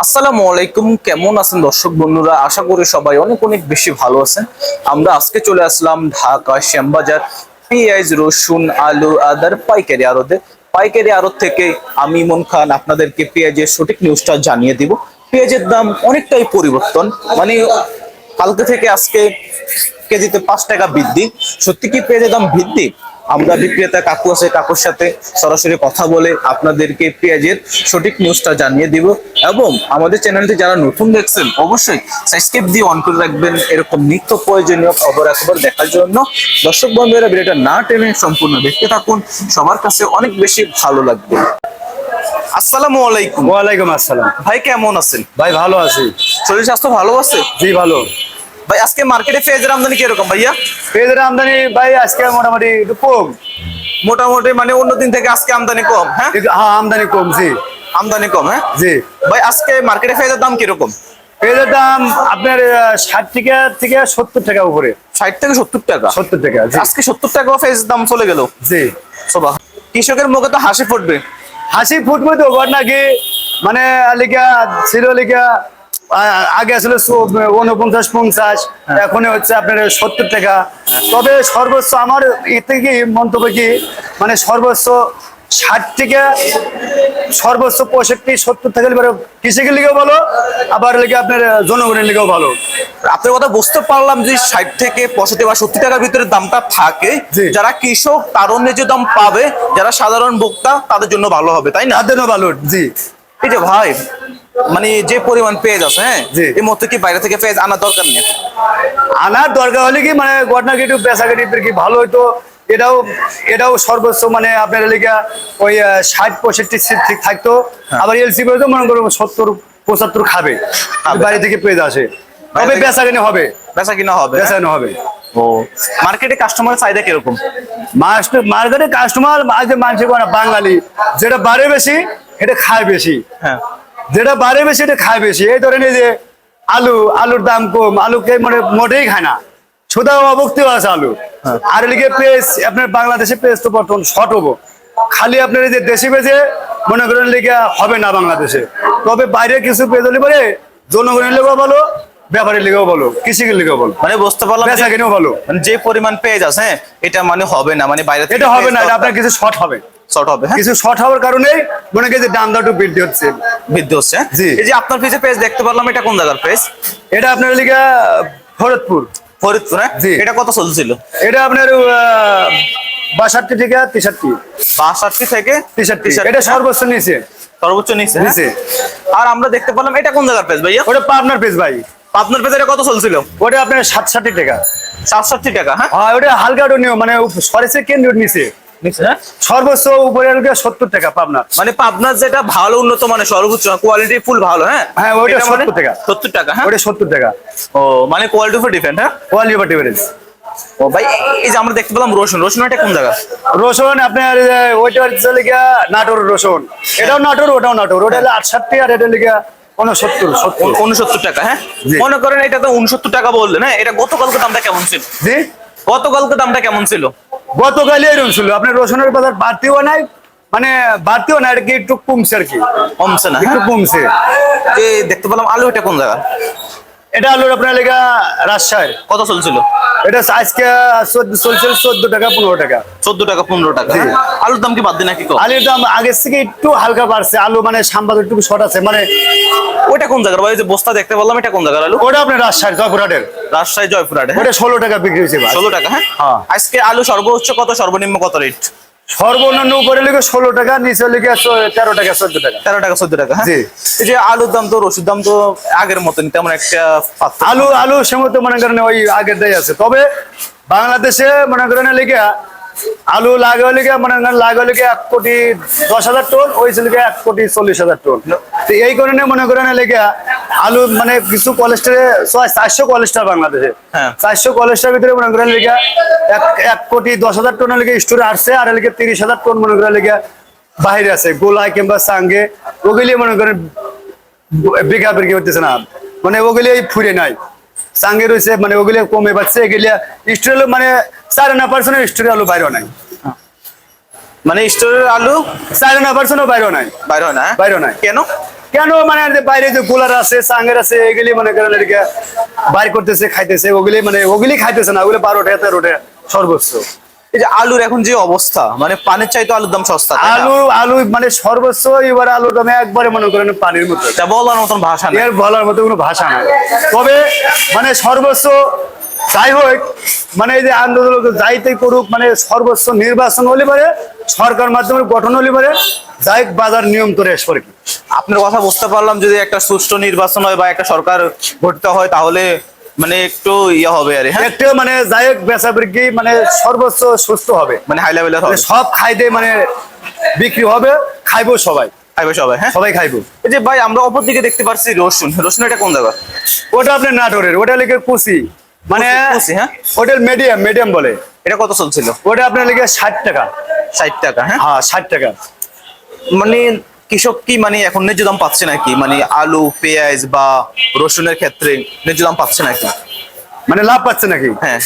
আসসালামু আলাইকুম, কেমন আছেন দর্শক বন্ধুরা? আশা করি সবাই অনেক অনেক বেশি ভালো আছেন। আমরা আজকে চলে আসলাম ঢাকা শ্যামবাজার পেঁয়াজ, রসুন, আলু, আদার পাইকারি আড়ত থেকে আমি ইমন খান আপনাদেরকে পেঁয়াজের সঠিক নিউজটা জানিয়ে দিব। পেঁয়াজের দাম অনেকটাই পরিবর্তন, মানে কালকে থেকে আজকে কেজিতে 5 টাকা বৃদ্ধি। সত্যি কি পেঁয়াজের দাম বৃদ্ধি? আমরা বিক্রেতা কাকু আছে, কাকুর সাথে সরাসরি কথা বলে আপনাদেরকে পেঁয়াজের সঠিক নিউজটা জানিয়ে দিব। এবং আমাদের চ্যানেলটি যারা নতুন দেখছেন অবশ্যই সাবস্ক্রাইব দিয়ে অন করে রাখবেন এরকম নিত্য প্রয়োজনীয় খবর একবার দেখার জন্য। দর্শক বন্ধুরা, ভিডিওটা না টেনে সম্পূর্ণ দেখতে থাকুন, সবার কাছে অনেক বেশি ভালো লাগবে। আসসালামু আলাইকুম। ওয়ালাইকুম আসসালাম। ভাই কেমন আছেন? ভাই ভালো আছি। শরীর স্বাস্থ্য ভালো আছে? জি ভালো। ভাই আজকে মার্কেটে পেঁয়াজের আমদানি কিরকম ভাইয়া? পেঁয়াজের আমদানি ভাই আজকে মোটামুটি একটু কম। মোটামুটি মানে অন্য দিন থেকে আজকে আমদানি কম? হ্যাঁ হ্যাঁ, আমদানি কম। জি আমদানি কম। হ্যাঁ জি। ভাই আজকে মার্কেটে পেঁয়াজের দাম কিরকম? পেঁয়াজের দাম আপনার 60 টাকা থেকে 70 টাকা উপরে। 60 থেকে 70 টাকা? 70 টাকা। জি। আজকে 70 টাকা পেঁয়াজের দাম চলে গেল। জি। সবা কৃষকের মুখে তো হাসি ফুটবে। হাসি ফুটবে তো ঘর নাকি, মানে লিখা ছিল লিখা আগে আসলে 49-50, এখন হচ্ছে আপনার 70 টাকা। তবে সর্বোচ্চ আমার এতে কি মন্তব্য কি, মানে সর্বোচ্চ 60 থেকে সর্বোচ্চ 65-70 টাকা কৃষকের লিগেও ভালো, আবার লিখে আপনার জনগণের লিগেও ভালো। আপনার কথা বুঝতে পারলাম যে 60 থেকে 65 বা 70 টাকার ভিতরে দামটা থাকে। যারা কৃষক তারও ন্যায্য দাম পাবে, যারা সাধারণ ভোক্তা তাদের জন্য ভালো হবে, তাই না? তাদের জন্য ভালো। জি। এই যে ভাই, মানে যে পরিমাণ পেঁয়াজ আছে, হ্যাঁ জি। এই মুহূর্তে কি বাইরে থেকে পেঁয়াজ আনার দরকার নেই? আনার দরকার হলে কি, মানে ঘটনাকে একটু বেচাকেটিদের কি ভালো হইতো। এটাও সর্বোচ্চ মানে আপনার লিখা ওই 60-65 ঠিক থাকতো। আবার এলসি তো মনে করো 70-75 খাবে বাইরে থেকে পেঁয়াজ আসে, তবে বেচাকেনি হবে। বেচা কিনা হবে? বেচাকেনি হবে। ও মার্কেটে কাস্টমারের চাহিদা কিরকম? মার্কেটে কাস্টমার আজ মানুষ বাঙালি, যেটা বাড়ে বেশি এটা খায় বেশি। হ্যাঁ, যেটা বাড়ে বেশি এটা খায় বেশি। এই ধরেন এই যে আলুর দাম কম, আলুকে মানে মোটেই খায় না, শুধু অভক্তিও আছে আলু। আর এদিকে পেঁয়াজ, আপনার বাংলাদেশে পেঁয়াজ তো বর্তমান শর্ট হবো, খালি আপনার এই যে দেশি পেঁয়াজে মনে করেন লিখে হবে না বাংলাদেশে। তবে বাইরে কিছু পেঁয়াজ হলে পরে জনগণের লেগেও ভালো, ব্যাপারের লেগেও ভালো, কৃষকের লেগেও ভালো, মানে বুঝতে পারলাম বেচা কিনেও ভালো। মানে যে পরিমাণ পেঁয়াজ আছে, হ্যাঁ এটা মানে হবে না, মানে বাইরে থেকে এটা হবে না, এটা আপনার কিছু শর্ট হবে। শর্ট হবে, হ্যাঁ কিছু শর্ট হওয়ার কারণে মনে করি যে দামটা একটু বৃদ্ধি হচ্ছে। বৃদ্ধি হচ্ছে। জি। এই যে আপনার পিছে পেঁয়াজ দেখতে পারলাম, এটা কোন জায়গার পেঁয়াজ? এটা আপনার লিগা ফরিদপুর। ফরিদপুর, হ্যাঁ। জি। এটা কত চলছিল? এটা আপনার 62 থেকে 63। 62 থেকে 63, এটা সর্বোচ্চ নিচে। সর্বোচ্চ নিচে? নিচে। আর আমরা দেখতে পেলাম এটা কোন জায়গার পেঁয়াজ ভাইয়া? ওটা পাবনার পেঁয়াজ ভাই। আপনার পেঁয়াজ এটা কত চলছিল? ওটা আপনার 67 টাকা। 67 টাকা? হ্যাঁ হ্যাঁ, ওটা হালকা নিও, মানে সরেছে কেন্দ্র নিচে। নিচে, হ্যাঁ। সর্বোচ্চ উপরে 70 টাকা পাবনা। মানে পাবনার যেটা ভালো উন্নত মানে সর্বোচ্চ কোয়ালিটি ফুল ভালো, হ্যাঁ হ্যাঁ, ওটা এটা মানে 70 টাকা। 70 টাকা, হ্যাঁ ওটা 70 টাকা। ও মানে কোয়ালিটি উপর ডিপেন্ড, হ্যাঁ। কোয়ালিটি বা ডিফারেন্স। ও ভাই, এই যে আমরা দেখতে পেলাম রসুন এটা কোন জায়গা? রসুন আপনার ওইটা হচ্ছে লিগা নাটোর রসুন। এটাও নাটোর, ওটাও নাটোর। ওটা হলো 68 আর এটা লিগা 69 টাকা, হ্যাঁ। জি। মনে করেন এটা তো 69 টাকা বললেন, হ্যাঁ এটা গতকালকে দামটা কেমন ছিল? জি। গতকালকে দামটা কেমন ছিল? গতকালই এরকম ছিল। আপনার রসুনের বাজার বাড়তিও নাই, মানে বাড়তিও না, এটা কি একটু কমছে আর কি। কমছে না? একটু কমছে। যে দেখতে পেলাম আলু, এটা কোন জায়গা? এটা আলুর আপনার লেগা রাজশাহী। কত চলছিল? এটা আজকে চলছিল 14 টাকা 15 টাকা। 14 টাকা 15 টাকা। জি। আলুর দাম কি বাদ দিন নাকি? আলুর দাম আগের থেকে একটু হালকা বাড়ছে। আলু মানে সাম্বাদ একটু শর্ট আছে, মানে ওটা কোন জায়গার ভাই? যে বস্তা দেখতে পেলাম, এটা কোন জায়গার আলু? ওটা আপনার রাজশাহী জয়পুরহাটের। রাজশাহী জয়পুরহাটে, হ্যাঁ। ওটা 16 টাকা বিক্রি হয়েছে। 16 টাকা, হ্যাঁ। হ্যাঁ। আজকে আলু সর্বোচ্চ কত, সর্বনিম্ন কত রেট? সর্বনিম্ন উপরে লিখে 16 টাকা, নিচে লিখে 13 টাকা 14 টাকা। 13 টাকা 14 টাকা, হ্যাঁ। জি। এই যে আলুর দাম তো রসুর দাম তো আগের মতন তেমন একটা আলু সময় তো মনে করেন ওই আগের দায় আছে। তবে বাংলাদেশে মনে করেন লিখে আলু লাগাও লিখে মনে করেন লাগাও লিখে 1,10,000 টন, ওই লিখে 1,40,000 টন। তো এই কারণে মনে করেন লিখে আলু মানে কিছু কোলেস্টারে 400 কোলেস্টার বাংলাদেশে। হ্যাঁ। 400 কোলেস্টার ভিতরে মনে করেন লিখে 1,10,000 টনের লিখে স্টোরে আসছে, আর লিখে 30,000 টন মনে করেন লিখে বাইরে আছে, গোলায় কিংবা সাঙ্গে। ওগুলি মনে করেন বিঘা বিঘি হতেছে না, মানে ওগুলি ফুরে নাই, সাঙ্গে রয়েছে, মানে ওগুলি কমে পাচ্ছে। এগুলি স্টোরে মানে 4.5% স্টোরে আলু বাইরেও নাই, মানে স্টোরের আলু 4.5% বাইরেও নাই। বাইরে হয় না, হ্যাঁ? বাইরেও নাই। কেন? কেন মানে যে বাইরে যে কুলার আছে চাঙ্গের আছে এগুলি মনে করেন এদিকে বাইর করতেছে খাইতেছে ওগুলি খাইতেছে না, ওগুলি 12 টাকা 13 টাকা সর্বোচ্চ। এই যে আলুর এখন যে অবস্থা, মানে পানের চাইতে আলুর দাম সস্তা, তাই না? আলু মানে সর্বোচ্চ এবার আলুর দামে একবারে মনে করেন পানির মতো, তা বলার মতন ভাষা নেই। এর বলার মতো কোনো ভাষা নাই। তবে মানে সর্বোচ্চ যাই হোক, মানে এই যে আন্দোলন যাইতে করুক, মানে সর্বোচ্চ নির্বাচন হলে পারে, সরকার মাধ্যমে গঠন হলে পারে, যাই হোক বাজার নিয়ম করে আসবে কি। আপনার কথা বুঝতে পারলাম, যদি একটা সুষ্ঠু নির্বাচন হয় বা একটা সরকার গঠিত হয় তাহলে মানে একটু ইয়ে হবে আর, হ্যাঁ, একটা মানে যাই হোক বেচা বিক্রি মানে সর্বোচ্চ সুস্থ হবে, মানে হাই লেভেলের হবে, সব খাইতে মানে বিক্রি হবে, খাইবো সবাই, খাইবে সবাই, হ্যাঁ সবাই খাইবো। এই যে ভাই আমরা অপর দিকে দেখতে পাচ্ছি রসুন, রসুন এটা কোন জায়গা? ওটা আপনার নাটোরের, ওটা লিখে কুচি, মানে কুচি, হ্যাঁ। ওটা মিডিয়াম বলে। এটা কত চলছিল? ওটা আপনার লিখে 60 টাকা। 60 টাকা, হ্যাঁ। হ্যাঁ 60 টাকা। মানে কৃষক কি মানে এখন ন্যায্য দাম পাচ্ছে নাকি, মানে আলু পেঁয়াজ বা রসুনের ক্ষেত্রে ন্যায্য দাম পাচ্ছে নাকি? মানে লাভ পাচ্ছে নাকি? হ্যাঁ।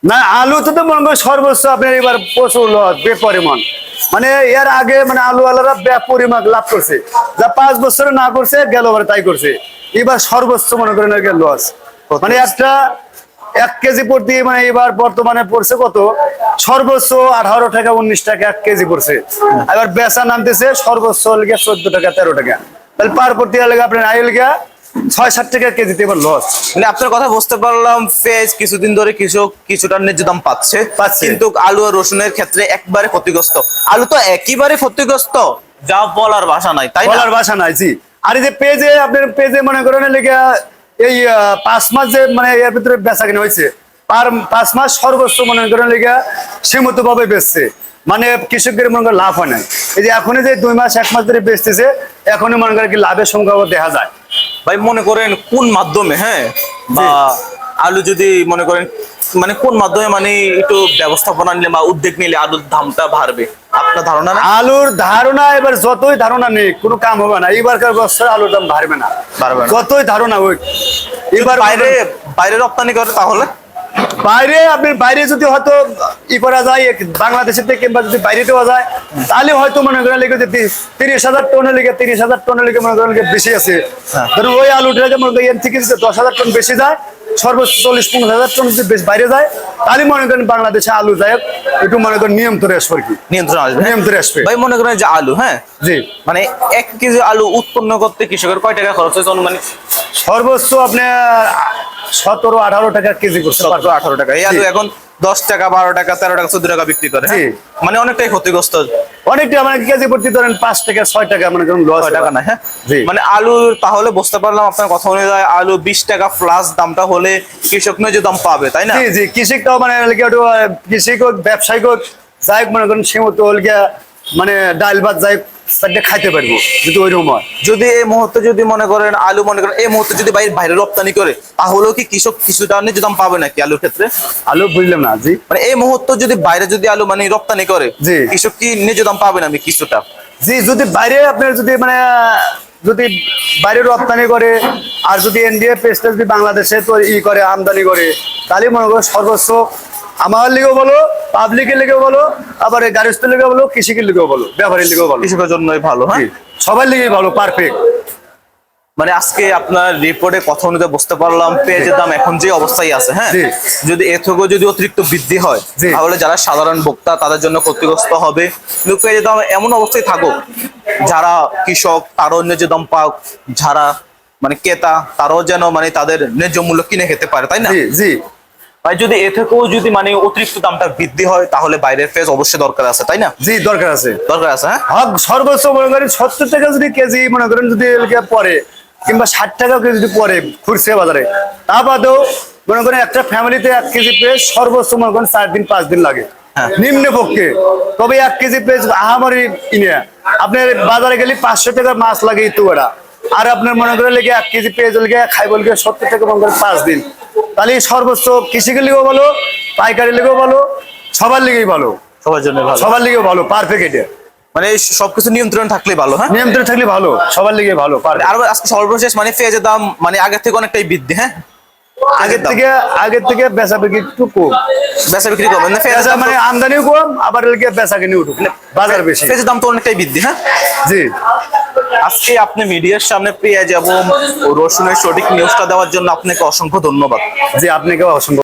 না আলু তো মনে করেন সর্বোচ্চ আপনার এবার প্রচুর বেপরিমাণ, মানে এর আগে মানে আলু আলারা বেপরিমাণ লাভ করছে, যা 5 বছরে না করছে গেল বারে তাই করছে। এবার সর্বোচ্চ মনে করেন লস, মানে একটা 1 কেজি প্রতি মানে এবার বর্তমানে পড়ছে কত, সর্বোচ্চ 18 টাকা 19 টাকা 1 কেজি পড়ছে। এবার বেচা নামতেছে সর্বোচ্চ লেগে 14 টাকা 13 টাকা, তাহলে পার প্রতি লেগে আপনার আইল গিয়া 6-7 টাকা কেজিতে এবার লস। মানে আপনার কথা বুঝতে পারলাম, পেঁয়াজ কিছুদিন ধরে কৃষক কিছুটা ন্যায্য দাম পাচ্ছে, কিন্তু আলু আর রসুনের ক্ষেত্রে একবারে ক্ষতিগ্রস্ত। আলু তো একেবারে ক্ষতিগ্রস্ত, যা বলার ভাষা নাই, তাই না? বলার ভাষা নাই, জি। আর এই যে পেজে আপনার পেজে মনে করেন লেগে এই 5 মাস যে মানে এর ভিতরে বেচা কিনা হয়েছে, 5 মাস সর্বোচ্চ মনে করেন লেগে সীমিত ভাবে বেচছে, মানে কৃষকের মনে করেন লাভ হয় না। এই যে এখন যে 2 মাস 1 মাস ধরে বেচতেছে, এখনই মনে করেন কি লাভের সংখ্যা দেখা যায়। ভাই মনে করেন কোন মাধ্যমে, হ্যাঁ, বা আলু যদি মনে করেন মানে কোন মাধ্যমে মানে একটু ব্যবস্থাপনা নিলে বা উদ্যোগ নিলে আলুর দামটা বাড়বে, আপনার ধারণা না? আলুর ধারণা এবার যতই ধারণা নেই কোনো কাম হবে না, এবারকার বছর আলুর দাম বাড়বে না, যতই ধারণা হোক। এবার বাইরে বাইরে রপ্তানি করে তাহলে বাইরে আপনার বাইরে যদি হয়তো ই করা যায় বাংলাদেশের থেকে, কিংবা যদি বাইরে দেওয়া যায়, তাহলে হয়তো মনে করেন লেগে যে 30,000 টনের লেগে 30,000 টনের লেগে মনে করেন বেশি আছে। ধরুন ওই আলুটা মনে করেন এর থেকে যদি 10,000 টন বেশি যায়, সর্বোচ্চ 40-50,000 টন যদি বাইরে যায়, তাহলে মনে করেন বাংলাদেশে আলু যায় একটু মনে করেন নিয়ন্ত্রণে আসবে আর কি, নিয়ন্ত্রণ আসবে, নিয়ন্ত্রণে আসবে। ভাই মনে করেন যে আলু, হ্যাঁ, জি, মানে 1 কেজি আলু উৎপন্ন করতে কৃষকের কয় টাকা খরচ হয়েছে অনুমানিক? সর্বোচ্চ আপনার 17-18 টাকা কেজি করছে। 17-18 টাকা। এই আলু এখন 10 টাকা 12 টাকা 13 টাকা 14 টাকা বিক্রি করে, হ্যাঁ? মানে অনেকটাই ক্ষতিগ্রস্ত, অনেকটা মানে কেজি প্রতি ধরেন 5 টাকা 6 টাকা মনে করেন লস টাকা না, হ্যাঁ। জি। মানে আলুর তাহলে বুঝতে পারলাম আপনার কথা অনুযায়ী আলু 20 টাকা প্লাস দামটা হলে কৃষক ন্যায্য দাম পাবে, তাই না? জি জি, কৃষকটাও মানে একটু কৃষক হোক ব্যবসায়িক হোক যাই হোক মনে করেন সীমিত হল গিয়া মানে ডাল ভাত যাই খাইতে পারবো যদি ওইরকম হয়। যদি এই মুহূর্তে যদি মনে করেন আলু মনে করেন এই মুহূর্তে যদি বাইরে রপ্তানি করে, তাহলেও কি কৃষক কিছুটা ন্যায্য দাম পাবে নাকি আলুর ক্ষেত্রে? আলু বুঝলাম না, জি। মানে এই মুহূর্তে যদি বাইরে যদি আলু মানে রপ্তানি করে, জি, কৃষক কি ন্যায্য দাম পাবে না আমি কিছুটা? জি, যদি বাইরে আপনার যদি মানে যদি বাইরে রপ্তানি করে আর যদি এনডিএ পেস্টটা যদি বাংলাদেশে তো ই করে আমদানি করে, তাহলে মনে করো সর্বোচ্চ আমার লিগেও বলো, পাবলিকের লিগেও বলো, আবার গার্হস্থ্যের লিগেও বলো, কৃষকের লিগেও বলো, ব্যাপারীর লিগেও বলো, কৃষকের জন্যই ভালো, হ্যাঁ, সবার লিগেই ভালো, পারফেক্ট। মানে আজকে আপনার রিপোর্টে কথা অনুযায়ী বুঝতে পারলাম পেঁয়াজের দাম এখন যে অবস্থায় আছে, হ্যাঁ, যদি এর থেকেও যদি অতিরিক্ত বৃদ্ধি হয় তাহলে যারা সাধারণ ভোক্তা তাদের জন্য ক্ষতিগ্রস্ত হবে। কিন্তু পেঁয়াজের দাম এমন অবস্থায় থাকুক, যারা কৃষক তারও ন্যায্য দাম পাক, যারা মানে ক্রেতা তারাও যেন মানে তাদের ন্যায্য মূল্য কিনে খেতে পারে, তাই না? জি। ভাই যদি এ থেকেও যদি মানে অতিরিক্ত দামটা বৃদ্ধি হয় তাহলে বাইরের পেঁয়াজ অবশ্যই দরকার আছে, তাই না? জি, দরকার আছে, দরকার আছে, হ্যাঁ। সর্বোচ্চ মনে করেন 70 টাকা যদি কেজি মনে করেন যদি পরে, কিংবা 60 টাকা কেজি যদি পরে খুচরা বাজারে, তা বাদেও মনে করেন একটা ফ্যামিলিতে 1 কেজি পেঁয়াজ সর্বোচ্চ মনে করেন 4 দিন 5 দিন লাগে নিম্ন পক্ষে। তবে 1 কেজি পেঁয়াজ আহামরি কিনে আপনার বাজারে গেলে 500 টাকার মাছ লাগে ইতুয়ারা, আর আপনার মনে করেন লেগে 1 কেজি পেঁয়াজ লেগে খাই বলগে 70 টাকা মনে করেন 5 দিন, তাহলে সর্বোচ্চ কৃষকের লিগেও ভালো, পাইকারি লিগেও ভালো, সবার লিগেই ভালো, সবার জন্য ভালো, সবার লিগেও ভালো, পারফেক্ট। এটা মানে সবকিছু নিয়ন্ত্রণ থাকলে ভালো, হ্যাঁ, নিয়ন্ত্রণ থাকলে ভালো, সবার লিগে ভালো। আর আজকে সর্বশেষ মানে পেঁয়াজের দাম মানে আগের থেকে অনেকটাই বৃদ্ধি, হ্যাঁ, আগের থেকে বেচা বিক্রি একটু কম, বেচা বিক্রি কম, মানে আমদানিও কম, আবার বেচা কিনিও বাজার বেশি, পেঁয়াজের দাম তো অনেকটাই বৃদ্ধি, হ্যাঁ। জি। আজকে আপনি মিডিয়ার সামনে পেঁয়াজ এবং রসুনের সঠিক নিউজটা দেওয়ার জন্য আপনাকে অসংখ্য ধন্যবাদ। জি আপনাকেও অসংখ্য